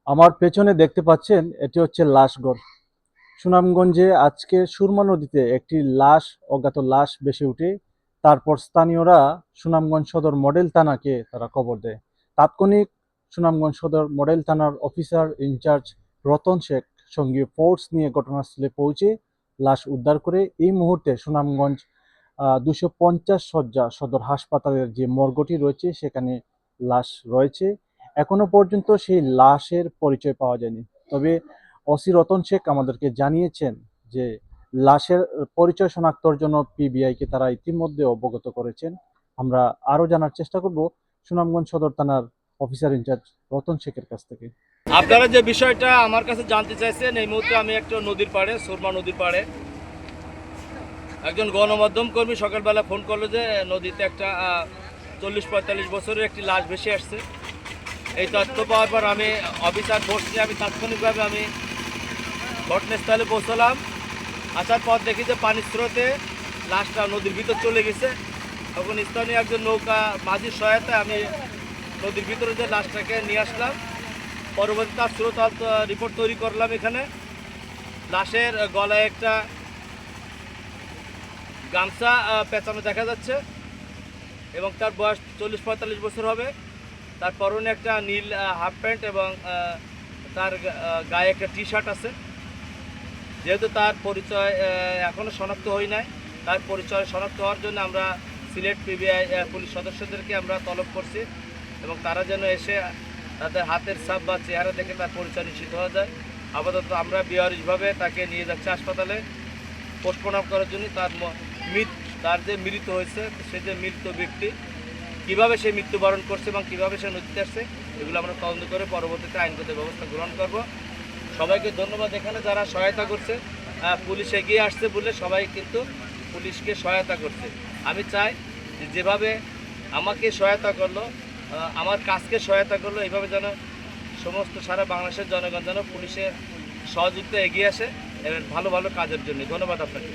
আমার পেছনে দেখতে পাচ্ছেন এটি হচ্ছে লাশগড়। সুনামগঞ্জে আজকে সুরমা নদীতে একটি অজ্ঞাত লাশ ভেসে ওঠে। তারপর স্থানীয়রা সুনামগঞ্জ সদর মডেল থানাকে তারা খবর দেয়। তাৎক্ষণিক সুনামগঞ্জ সদর মডেল থানার অফিসার ইনচার্জ রতন শেখ সঙ্গে ফোর্স নিয়ে ঘটনাস্থলে পৌঁছে লাশ উদ্ধার করে এই মুহূর্তে সুনামগঞ্জ 250 শয্যা সদর হাসপাতালের যে মর্গটি রয়েছে সেখানে লাশ রয়েছে। এখনো পর্যন্ত সেই লাশের পরিচয় পাওয়া যায়নি। তবে ওসি রতন শেখ আমাদেরকে জানিয়েছেন যে লাশের পরিচয় শনাক্তর জন্য পিবিআইকে তারা ইতিমধ্যে অবগত করেছেন। আমরা আরো জানার চেষ্টা করব সুনামগঞ্জ সদর থানার অফিসার ইনচার্জ রতন শেখের কাছ থেকে। আপনারা যে বিষয়টা আমার কাছে জানতে চাইছেন, এই মুহূর্তে আমি একটা নদীর পাড়ে, সুরমা নদীর পাড়ে, একজন গণমাধ্যম কর্মী সকালবেলা ফোন করলো যে নদীতে একটা 40-45 বছরের একটি লাশ ভেসে আসছে। এই তথ্য পাওয়ার পর আমি অফিসার ফোর্স নিয়ে আমি তাৎক্ষণিকভাবে আমি ঘটনাস্থলে পৌঁছলাম। আসার পর দেখি যে পানির স্রোতে লাশটা নদীর ভিতর চলে গেছে। তখন স্থানীয় একজন নৌকা মাঝির সহায়তায় আমি নদীর ভিতরে যে লাশটাকে নিয়ে আসলাম। পরবর্তী তার স্রোত রিপোর্ট তৈরি করলাম। এখানে লাশের গলায় একটা গামছা পেঁচানো দেখা যাচ্ছে এবং তার বয়স 40-45 বছর হবে। তার পরনে একটা নীল হাফ প্যান্ট এবং তার গায়ে একটা টি শার্ট আছে। যেহেতু তার পরিচয় এখনও শনাক্ত হয় নাই, তার পরিচয় শনাক্ত হওয়ার জন্য আমরা সিলেট পিবিআই পুলিশ সদস্যদেরকে আমরা তলব করছি এবং তারা যেন এসে তাদের হাতের ছাপ বা চেহারা দেখে তার পরিচয় নিশ্চিত হওয়া যায়। আপাতত আমরা বেআরিশভাবে তাকে নিয়ে যাচ্ছি হাসপাতালে পোস্টমর্টম করার জন্য। তার যে মৃত হয়েছে, সে যে মৃত ব্যক্তি, কীভাবে সে মৃত্যুবরণ করছে এবং কীভাবে সে নদীতে আসছে, এগুলো আমরা তদন্ত করে পরবর্তীতে আইনগত ব্যবস্থা গ্রহণ করব। সবাইকে ধন্যবাদ এখানে যারা সহায়তা করছে। পুলিশ এগিয়ে আসছে বলে সবাই কিন্তু পুলিশকে সহায়তা করছে। আমি চাই যেভাবে আমাকে সহায়তা করলো, আমার কাজকে সহায়তা করলো, এইভাবে যেন সমস্ত সারা বাংলাদেশের জনগণ যেন পুলিশের সহযোগিতা এগিয়ে আসে ভালো ভালো কাজের জন্য। ধন্যবাদ আপনাকে।